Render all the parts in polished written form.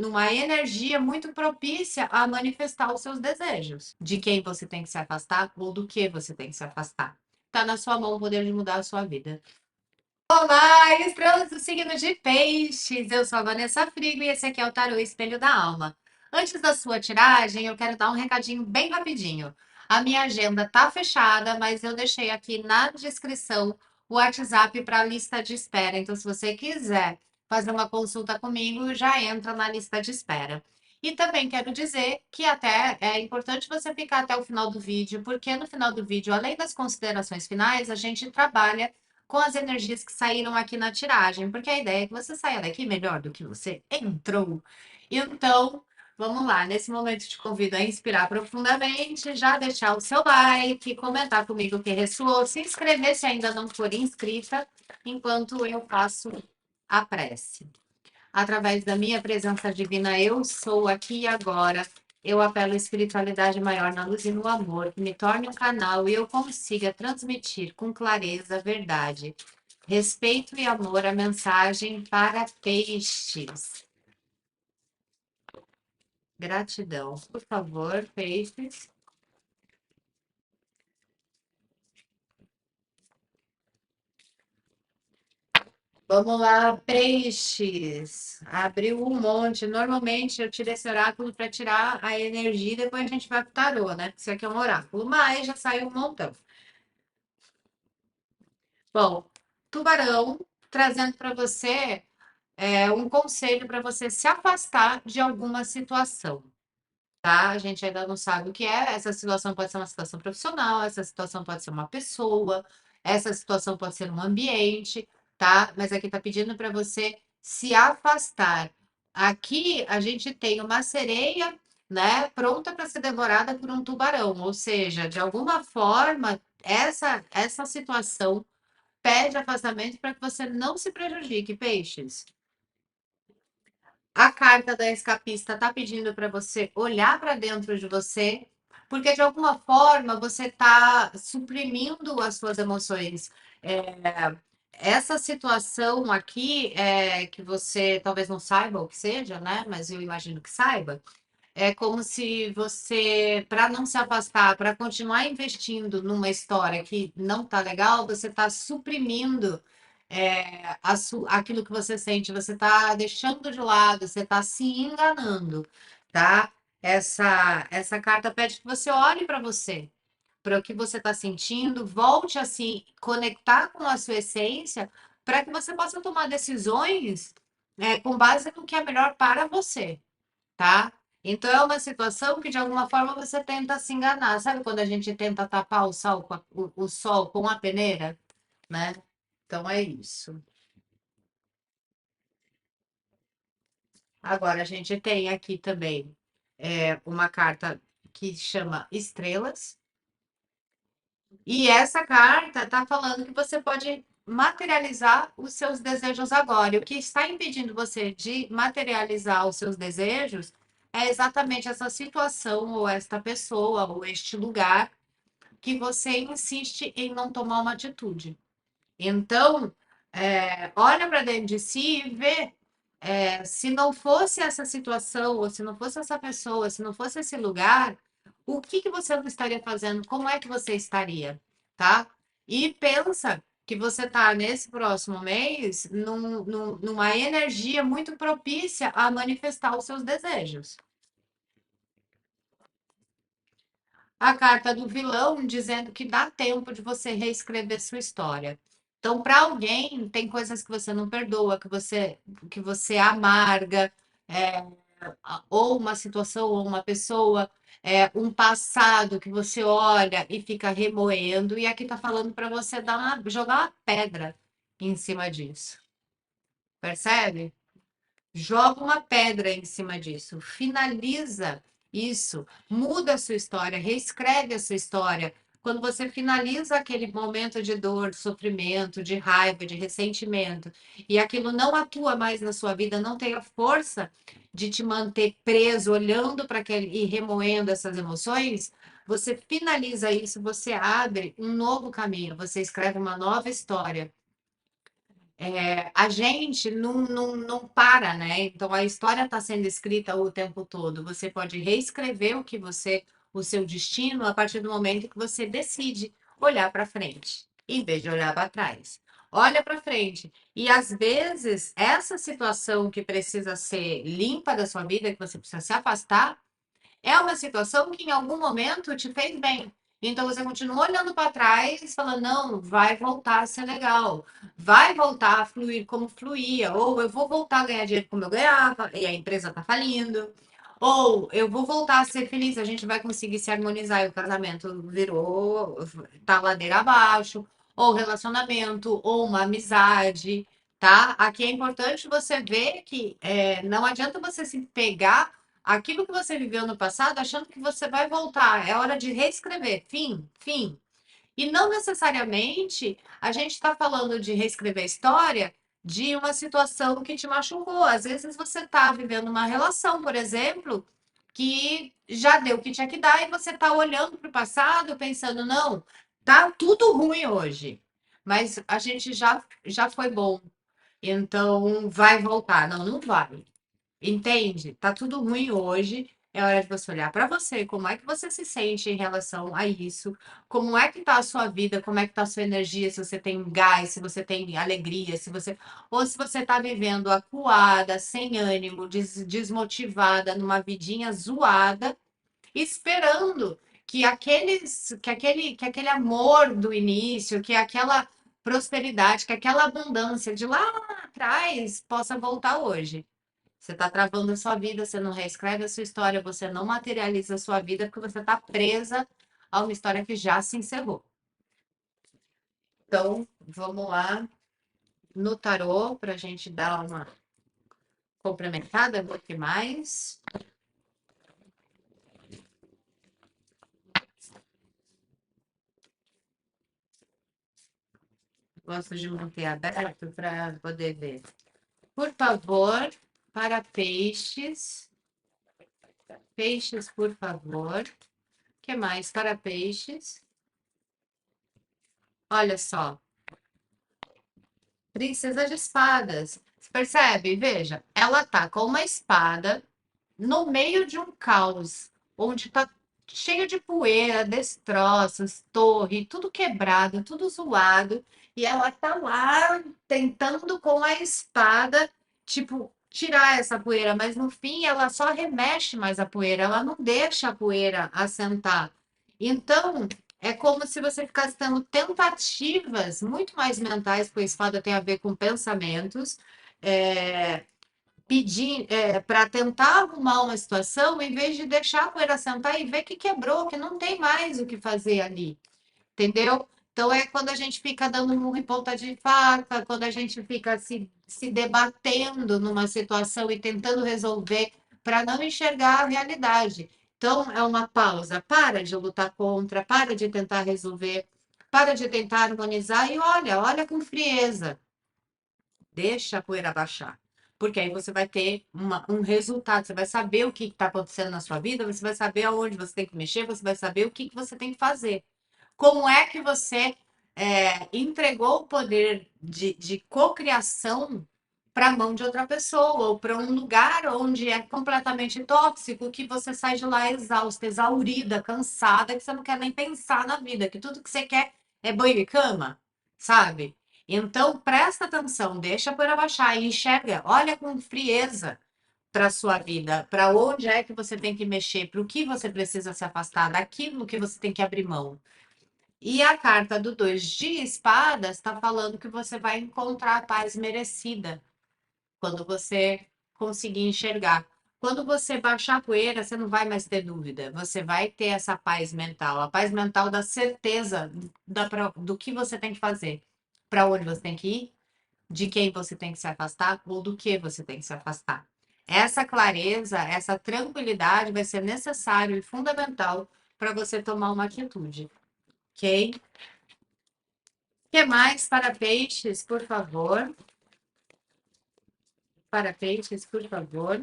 numa energia muito propícia a manifestar os seus desejos, de quem você tem que se afastar ou do que você tem que se afastar. Está na sua mão o poder de mudar a sua vida. Olá, estrelas do signo de Peixes. Eu sou a Vanessa Frigo e esse aqui é o Tarô Espelho da Alma. Antes da sua tiragem, eu quero dar um recadinho bem rapidinho. A minha agenda tá fechada, mas eu deixei aqui na descrição o WhatsApp para a lista de espera. Então, se você quiser fazer uma consulta comigo, já entra na lista de espera. E também quero dizer que até é importante você ficar até o final do vídeo, porque no final do vídeo, além das considerações finais, a gente trabalha com as energias que saíram aqui na tiragem, porque a ideia é que você saia daqui melhor do que você entrou. Então, vamos lá, nesse momento te convido a inspirar profundamente, já deixar o seu like, comentar comigo o que ressoou, se inscrever se ainda não for inscrita, enquanto eu faço a prece. Através da minha presença divina, eu sou aqui e agora. Eu apelo à espiritualidade maior na luz e no amor, que me torne um canal e eu consiga transmitir com clareza, verdade, respeito e amor a mensagem para peixes. Gratidão. Por favor, peixes. Vamos lá, peixes. Abriu um monte. Normalmente eu tiro esse oráculo para tirar a energia e depois a gente vai pro tarô, né? Isso aqui é um oráculo, mas já saiu um montão. Bom, tubarão trazendo para você um conselho para você se afastar de alguma situação, tá? A gente ainda não sabe o que é. Essa situação pode ser uma situação profissional, essa situação pode ser uma pessoa, essa situação pode ser um ambiente, tá? Mas aqui tá pedindo para você se afastar. Aqui a gente tem uma sereia, né, pronta para ser devorada por um tubarão, ou seja, de alguma forma, essa situação pede afastamento para que você não se prejudique, peixes. A carta da escapista está pedindo para você olhar para dentro de você, porque de alguma forma você está suprimindo as suas emoções. Essa situação aqui, que você talvez não saiba o que seja, né? Mas eu imagino que saiba. É como se você, para não se afastar, para continuar investindo numa história que não está legal, você está suprimindo aquilo que você sente, você está deixando de lado, você está se enganando, tá? Essa carta pede que você olhe para você, para o que você está sentindo, volte a se conectar com a sua essência, para que você possa tomar decisões, com base no que é melhor para você, tá? Então é uma situação que de alguma forma você tenta se enganar. Sabe quando a gente tenta tapar o sol com o sol com a peneira, né? Então é isso. Agora a gente tem aqui também uma carta que chama Estrelas. E essa carta está falando que você pode materializar os seus desejos agora. E o que está impedindo você de materializar os seus desejos é exatamente essa situação, ou esta pessoa, ou este lugar que você insiste em não tomar uma atitude. Então, olha para dentro de si e vê se não fosse essa situação, ou se não fosse essa pessoa, se não fosse esse lugar, o que que você não estaria fazendo? Como é que você estaria, tá? E pensa que você está nesse próximo mês numa energia muito propícia a manifestar os seus desejos. A carta do vilão dizendo que dá tempo de você reescrever sua história. Então, para alguém, tem coisas que você não perdoa, que você amarga, é, ou uma situação, ou uma pessoa, um passado que você olha e fica remoendo, e aqui está falando para você jogar uma pedra em cima disso. Percebe? Joga uma pedra em cima disso, finaliza isso, muda a sua história, reescreve a sua história. Quando você finaliza aquele momento de dor, de sofrimento, de raiva, de ressentimento, e aquilo não atua mais na sua vida, não tem a força de te manter preso, olhando para aquele e remoendo essas emoções, você finaliza isso, você abre um novo caminho, você escreve uma nova história. A gente não para, né? Então a história está sendo escrita o tempo todo. Você pode reescrever o seu destino a partir do momento que você decide olhar para frente, em vez de olhar para trás. Olha para frente. E às vezes essa situação que precisa ser limpa da sua vida, que você precisa se afastar, é uma situação que em algum momento te fez bem. Então você continua olhando para trás, falando, não, vai voltar a ser legal, vai voltar a fluir como fluía, ou eu vou voltar a ganhar dinheiro como eu ganhava, e a empresa está falindo, ou eu vou voltar a ser feliz, a gente vai conseguir se harmonizar e o casamento virou, tá ladeira abaixo, ou relacionamento, ou uma amizade, tá? Aqui é importante você ver que não adianta você se pegar aquilo que você viveu no passado, achando que você vai voltar. É hora de reescrever. Fim, fim. E não necessariamente a gente está falando de reescrever a história de uma situação que te machucou. Às vezes você está vivendo uma relação, por exemplo, que já deu o que tinha que dar e você está olhando para o passado pensando, não, tá tudo ruim hoje, mas a gente já foi bom, então vai voltar. Não, não vai. Entende? Tá tudo ruim hoje. É hora de você olhar para você, como é que você se sente em relação a isso? Como é que tá a sua vida? Como é que tá a sua energia? Se você tem gás, se você tem alegria, se você ou se você tá vivendo acuada, sem ânimo, desmotivada, numa vidinha zoada, esperando que aquele amor do início, que aquela prosperidade, que aquela abundância de lá atrás possa voltar hoje. Você está travando a sua vida, você não reescreve a sua história, você não materializa a sua vida porque você está presa a uma história que já se encerrou. Então, vamos lá no tarô para a gente dar uma complementada, ver o que mais. Gosto de manter aberto para poder ver. Por favor, para peixes. Peixes, por favor. O que mais para peixes? Olha só. Princesa de espadas. Você percebe? Veja, ela tá com uma espada no meio de um caos, onde tá cheio de poeira, destroços, torre, tudo quebrado, tudo zoado, e ela tá lá tentando com a espada, tipo, tirar essa poeira, mas no fim ela só remexe mais a poeira, ela não deixa a poeira assentar. Então, é como se você ficasse tendo tentativas muito mais mentais, porque a espada tem a ver com pensamentos, é, pedir para tentar arrumar uma situação, em vez de deixar a poeira sentar e ver que quebrou, que não tem mais o que fazer ali, entendeu? Então é quando a gente fica dando murro em ponta de faca, quando a gente fica se debatendo numa situação e tentando resolver para não enxergar a realidade. Então é uma pausa, para de lutar contra, para de tentar resolver, para de tentar harmonizar e olha com frieza. Deixa a poeira baixar. Porque aí você vai ter um resultado, você vai saber o que está acontecendo na sua vida, você vai saber aonde você tem que mexer, você vai saber o que você tem que fazer. Como é que você entregou o poder de cocriação para a mão de outra pessoa, ou para um lugar onde é completamente tóxico, que você sai de lá exausta, exaurida, cansada, que você não quer nem pensar na vida, que tudo que você quer é banho e cama, sabe? Então, presta atenção, deixa por abaixar e enxerga, olha com frieza para a sua vida, para onde é que você tem que mexer, para o que você precisa se afastar, daquilo que você tem que abrir mão. E a carta do 2 de espadas está falando que você vai encontrar a paz merecida quando você conseguir enxergar. Quando você baixar a poeira, você não vai mais ter dúvida. Você vai ter essa paz mental, a paz mental da certeza do que você tem que fazer, para onde você tem que ir, de quem você tem que se afastar ou do que você tem que se afastar. Essa clareza, essa tranquilidade vai ser necessário e fundamental para você tomar uma atitude, ok? O que mais para peixes, por favor? Para peixes, por favor.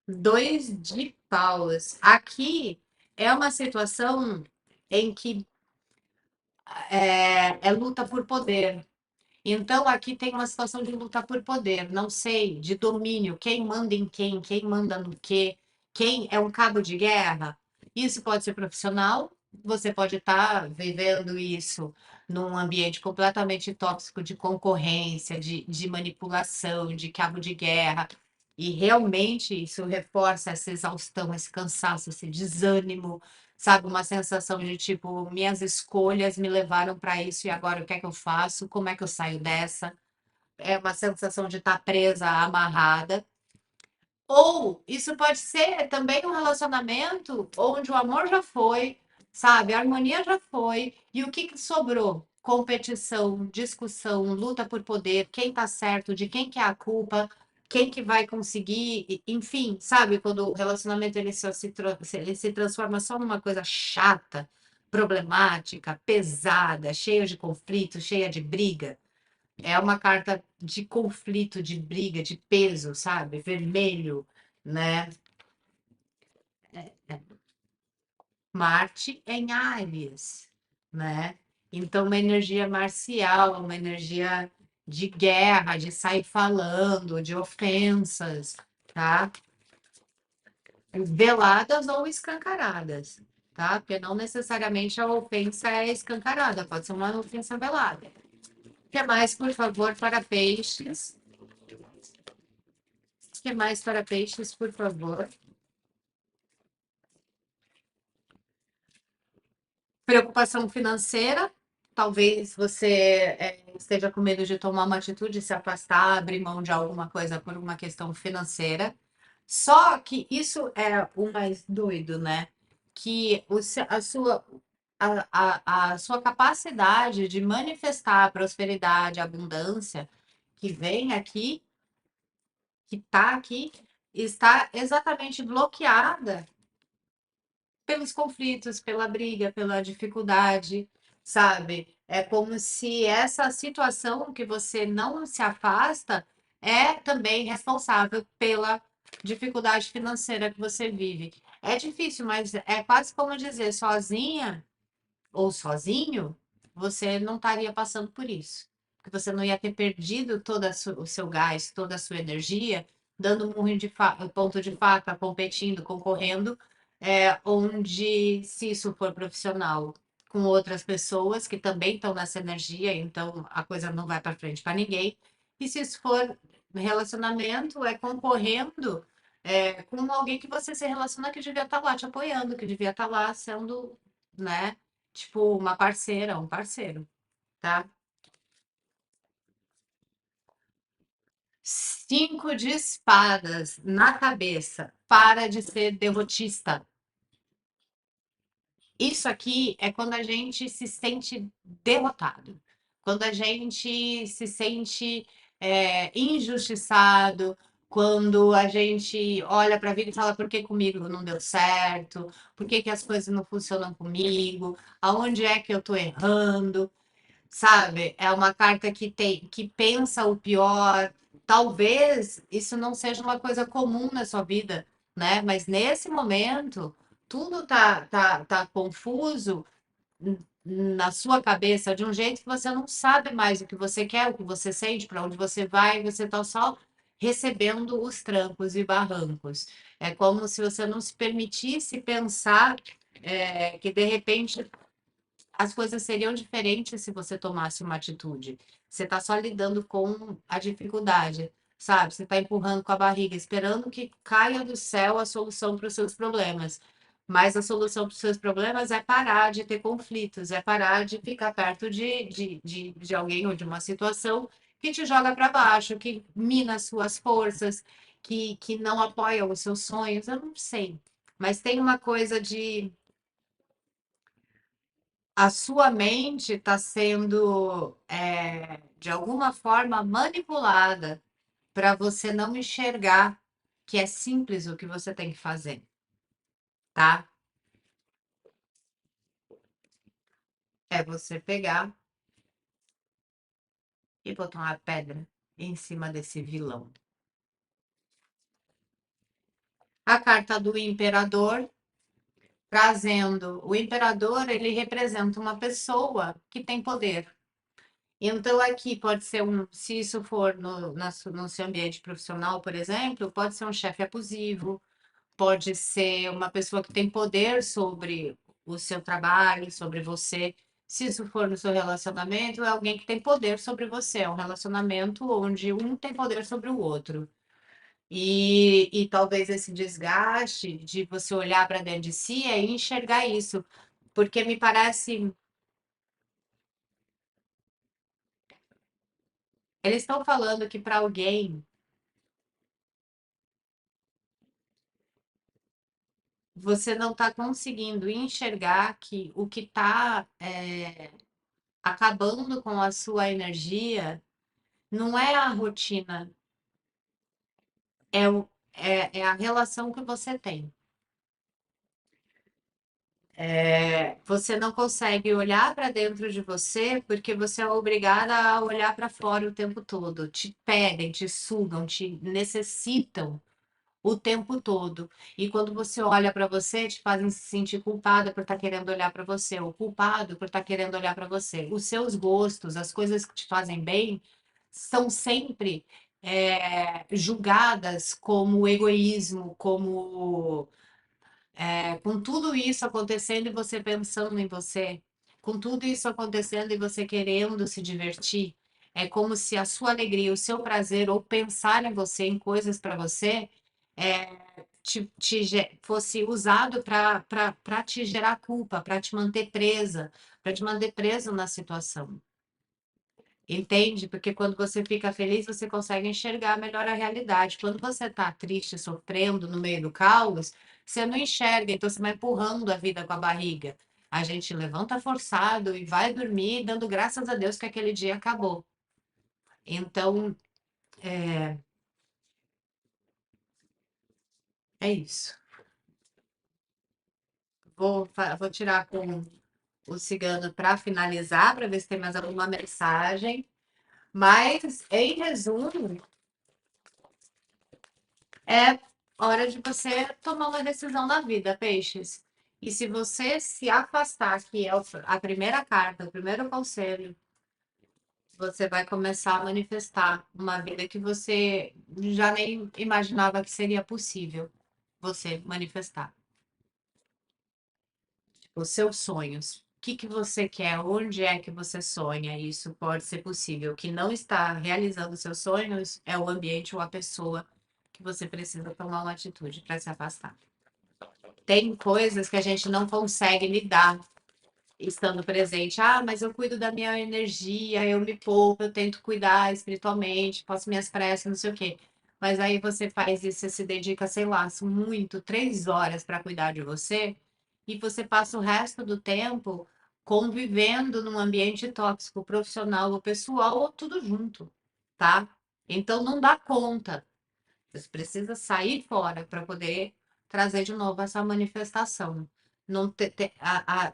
2 de paus. Aqui é uma situação em que é luta por poder. Então, aqui tem uma situação de luta por poder, não sei, de domínio, quem manda em quem manda no quê, quem é um cabo de guerra. Isso pode ser profissional, você pode estar vivendo isso num ambiente completamente tóxico de concorrência, de manipulação, de cabo de guerra, e realmente isso reforça essa exaustão, esse cansaço, esse desânimo, sabe? Uma sensação de tipo, minhas escolhas me levaram para isso e agora o que é que eu faço? Como é que eu saio dessa? É uma sensação de estar presa, amarrada. Ou isso pode ser também um relacionamento onde o amor já foi, sabe? A harmonia já foi, e o que que sobrou? Competição, discussão, luta por poder, quem tá certo, de quem que é a culpa, quem que vai conseguir, enfim, sabe? Quando o relacionamento ele só ele se transforma só numa coisa chata, problemática, pesada, cheia de conflito, cheia de briga. É uma carta de conflito, de briga, de peso, sabe? Vermelho, né? Marte em Áries, né? Então, uma energia marcial, uma energia de guerra, de sair falando, de ofensas, tá? Veladas ou escancaradas, tá? Porque não necessariamente a ofensa é escancarada, pode ser uma ofensa velada. O que mais, por favor, para peixes? O que mais para peixes, por favor? Preocupação financeira, talvez você esteja com medo de tomar uma atitude, se afastar, abrir mão de alguma coisa por uma questão financeira. Só que isso é o mais doido, né? Que a sua capacidade de manifestar a prosperidade, a abundância que vem aqui, que está aqui, está exatamente bloqueada pelos conflitos, pela briga, pela dificuldade, sabe? É como se essa situação que você não se afasta é também responsável pela dificuldade financeira que você vive. É difícil, mas é quase como dizer sozinha ou sozinho, você não estaria passando por isso. Porque você não ia ter perdido todo o seu gás, toda a sua energia, dando um murro de ponto de faca, competindo, concorrendo, onde, se isso for profissional, com outras pessoas que também estão nessa energia, então a coisa não vai para frente para ninguém. E se isso for relacionamento, é concorrendo com alguém que você se relaciona que devia estar lá te apoiando, que devia estar lá sendo, né? Tipo, uma parceira, um parceiro, tá? 5 de espadas na cabeça. Para de ser derrotista. Isso aqui é quando a gente se sente derrotado, quando a gente se sente injustiçado, quando a gente olha para a vida e fala por que comigo não deu certo, por que, que as coisas não funcionam comigo, aonde é que eu estou errando. Sabe? É uma carta que pensa o pior. Talvez isso não seja uma coisa comum na sua vida, né? Mas nesse momento, tudo tá confuso na sua cabeça de um jeito que você não sabe mais o que você quer, o que você sente, para onde você vai, você está só recebendo os trancos e barrancos. É como se você não se permitisse pensar que de repente as coisas seriam diferentes se você tomasse uma atitude. Você está só lidando com a dificuldade, sabe? Você está empurrando com a barriga, esperando que caia do céu a solução para os seus problemas. Mas a solução para os seus problemas é parar de ter conflitos, é parar de ficar perto de alguém ou de uma situação que te joga para baixo, que mina as suas forças, que não apoia os seus sonhos. Eu não sei. Mas tem uma coisa de a sua mente está sendo, de alguma forma, manipulada para você não enxergar que é simples o que você tem que fazer, tá? É você pegar e botar uma pedra em cima desse vilão. A carta do imperador trazendo o imperador, ele representa uma pessoa que tem poder. Então, aqui pode ser se isso for no seu ambiente profissional, por exemplo, pode ser um chefe abusivo, pode ser uma pessoa que tem poder sobre o seu trabalho, sobre você. Se isso for no seu relacionamento, é alguém que tem poder sobre você. É um relacionamento onde um tem poder sobre o outro. E talvez esse desgaste de você olhar para dentro de si é enxergar isso. Porque me parece. Eles estão falando que para alguém você não está conseguindo enxergar que o que está acabando com a sua energia não é a rotina, é a relação que você tem. Você não consegue olhar para dentro de você porque você é obrigada a olhar para fora o tempo todo. Te pedem, te sugam, te necessitam o tempo todo. E quando você olha para você, te fazem se sentir culpada por estar querendo olhar para você, ou culpado por estar querendo olhar para você. Os seus gostos, as coisas que te fazem bem, são sempre julgadas como egoísmo, como com tudo isso acontecendo e você pensando em você, com tudo isso acontecendo e você querendo se divertir, é como se a sua alegria, o seu prazer, ou pensar em você, em coisas para você, fosse usado para te gerar culpa, para te manter presa, para te manter preso na situação. Entende? Porque quando você fica feliz, você consegue enxergar melhor a realidade. Quando você está triste, sofrendo no meio do caos, você não enxerga, então você vai empurrando a vida com a barriga. A gente levanta forçado e vai dormir, dando graças a Deus que aquele dia acabou. Então, é isso. Vou tirar com o cigano para finalizar, para ver se tem mais alguma mensagem. Mas, em resumo, é hora de você tomar uma decisão na vida, peixes. E se você se afastar, que é a primeira carta, o primeiro conselho, você vai começar a manifestar uma vida que você já nem imaginava que seria possível você manifestar. Os seus sonhos. O que que você quer? Onde é que você sonha? Isso pode ser possível. O que não está realizando seus sonhos é o ambiente ou a pessoa que você precisa tomar uma atitude para se afastar. Tem coisas que a gente não consegue lidar estando presente. Ah, mas eu cuido da minha energia, eu me poupo, eu tento cuidar espiritualmente, faço minhas preces, não sei o quê. Mas aí você faz isso, você se dedica, sei lá, muito, 3 horas para cuidar de você, e você passa o resto do tempo convivendo num ambiente tóxico, profissional ou pessoal, ou tudo junto, tá? Então não dá conta. Você precisa sair fora para poder trazer de novo essa manifestação. Não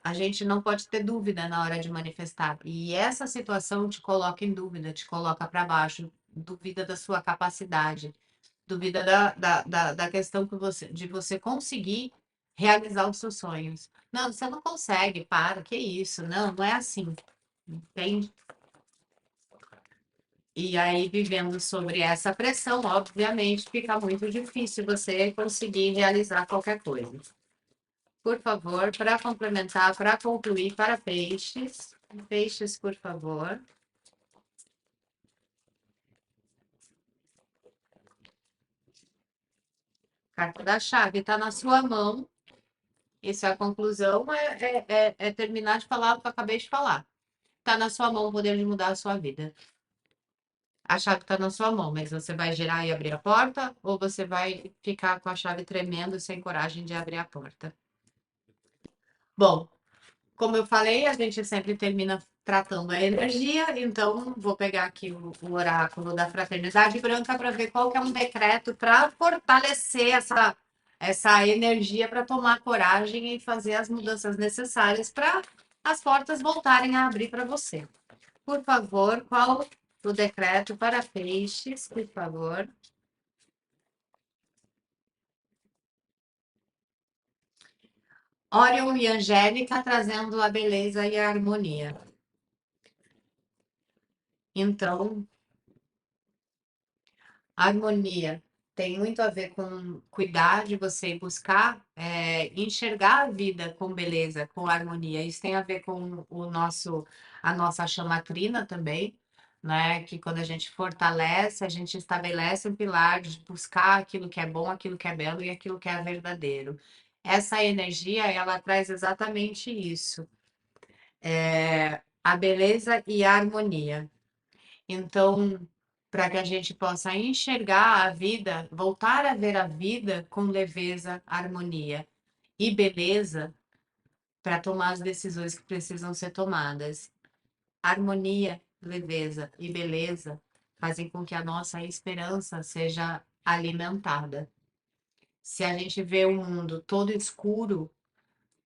a gente não pode ter dúvida na hora de manifestar. E essa situação te coloca em dúvida, te coloca para baixo, duvida da sua capacidade, duvida da questão de você conseguir realizar os seus sonhos. Não, você não consegue, para, que isso? Não, não é assim. Entende? E aí, vivendo sobre essa pressão, obviamente, fica muito difícil você conseguir realizar qualquer coisa. Por favor, para complementar, para concluir, para peixes. Peixes, por favor. Carta da chave está na sua mão. Isso é a conclusão, é terminar de falar o que eu acabei de falar. Está na sua mão o poder de mudar a sua vida. A chave está na sua mão, mas você vai girar e abrir a porta ou você vai ficar com a chave tremendo sem coragem de abrir a porta? Bom, como eu falei, a gente sempre termina tratando a energia, então vou pegar aqui o oráculo da Fraternidade Branca para ver qual que é um decreto para fortalecer essa energia, para tomar coragem e fazer as mudanças necessárias para as portas voltarem a abrir para você. Por favor, qual o decreto para peixes, por favor? Orion e Angélica trazendo a beleza e a harmonia. Então, harmonia tem muito a ver com cuidar de você e buscar enxergar a vida com beleza, com harmonia. Isso tem a ver com a nossa chamatrina também, né? Que quando a gente fortalece, a gente estabelece um pilar de buscar aquilo que é bom, aquilo que é belo e aquilo que é verdadeiro. Essa energia, ela traz exatamente isso, a beleza e a harmonia. Então, para que a gente possa enxergar a vida, voltar a ver a vida com leveza, harmonia e beleza, para tomar as decisões que precisam ser tomadas. Harmonia, leveza e beleza fazem com que a nossa esperança seja alimentada. Se a gente vê o mundo todo escuro,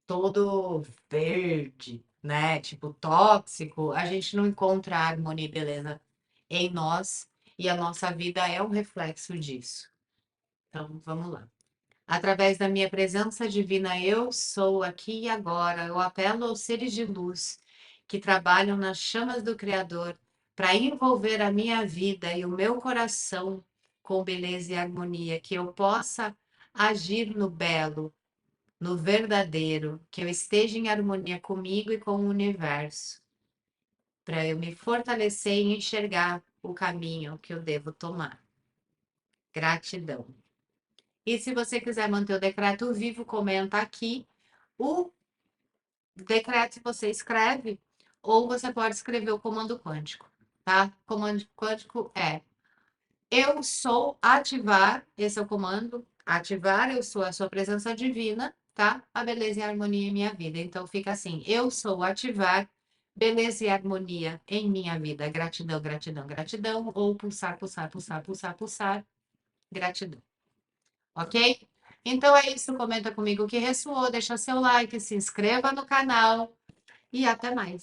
todo verde, né? Tipo tóxico, a gente não encontra harmonia e beleza em nós e a nossa vida é um reflexo disso. Então, vamos lá. Através da minha presença divina, eu sou aqui e agora. Eu apelo aos seres de luz que trabalham nas chamas do Criador para envolver a minha vida e o meu coração com beleza e harmonia, que eu possa agir no belo, no verdadeiro, que eu esteja em harmonia comigo e com o universo, para eu me fortalecer e enxergar o caminho que eu devo tomar. Gratidão. E se você quiser manter o decreto vivo, comenta aqui. O decreto você escreve, ou você pode escrever o comando quântico, tá? O comando quântico é: eu sou ativar, esse é o comando, ativar, eu sou a sua presença divina, tá? A beleza e a harmonia em minha vida. Então fica assim: eu sou ativar, beleza e harmonia em minha vida. Gratidão, gratidão, gratidão. Ou pulsar, pulsar, pulsar, pulsar, pulsar. Gratidão. Ok? Então é isso. Comenta comigo o que ressoou, deixa seu like, se inscreva no canal e até mais.